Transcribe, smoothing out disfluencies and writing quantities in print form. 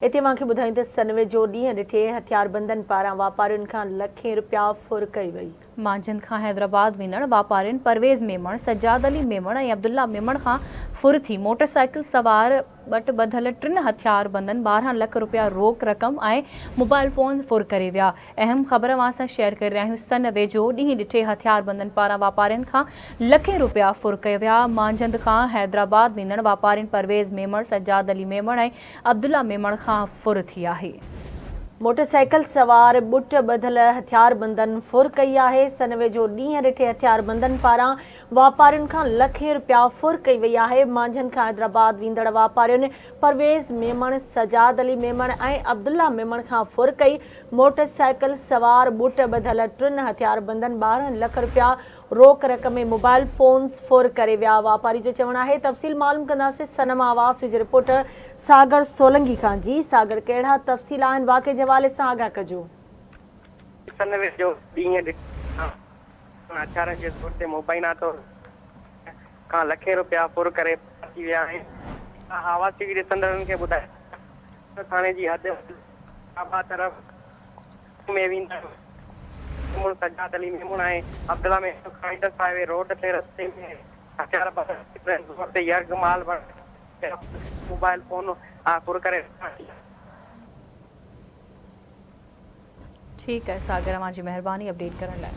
इते मांखे ॿुधाईं त सनवे जो ॾींहुं ॾिठे हथियारबंदनि पारां वापारियुनि खां लखें रुपया फुर कई वई। मांझंदि खां हैदराबाद वेंदड़ वापारियुनि परवेज़ मेमण, सज्जाद अली मेमण ऐं अब्दुल्ला मेमण खां फुर थी मोटरसाइकिल सवार ॿधियल टिनि हथियारबंदनि 12 लख रुपया रोक रक़म ऐं मोबाइल फ़ोन फुर करे विया। अहम ख़बर अवां सां शेयर करे रहिया आहियूं। सनवे जो ॾींहुं ॾिठे हथियारबंदनि पारां वापारियुनि खां लखें रुपया फुर कया विया। मांझंदि खां हैदराबाद वेंदड़ वापारियुनि परवेज़ मेमण, सज्जाद अली मेमण ऐं अब्दुल्ला मेमण खां फुर थी आहे। मोटरसाइकिल सवार ॿुट ॿधियल हथियारबंदनि फुर कई आहे। सनवे जो ॾींहुं ॾिठे हथियारबंदनि पारां वापारियुनि खां लखें रुपया फुर कई वई आहे। मांझंदि खां हैदराबाद वेंदड़ वापारियुनि परवेज़ मेमण, सजाद अली मेमण ऐं अब्दुल्ला मेमण खां फुर कई। मोटरसाइकिल सवार ॿुट ॿधियल टिनि हथियारबंदनि 12 लख रुपया रोक रक़म में मोबाइल फ़ोन्स फुर करे विया। वापारी जो चवणु आहे। तफ़सील मालूम कंदासीं सनमा आवाज़ जी रिपोर्टर सागर सोलंगी खां। जी सागर, कहिड़ा तफ़सील आहिनि वाक़े जे हवाले सां आगाह कजो। सनवे जो ॾींहुं हथियारनि जे तौर ते मुबैना तौर खां लखें रुपया फुर करे अची विया आहिनि। आवाज़ टीवी ॾिसंदड़नि खे ॿुधाए थाणे जी हद आबा तरफ़ में वेंदड़ सजाद अली मेमण ऐं अब्दुल्ला में काइदर हाईवे रोड ते रस्ते में हथियार तौर ते यर्ग माल मोबाइल फोन फुर करे। ठीक है सागर, अवां जी महिरबानी अपडेट करण लाइ।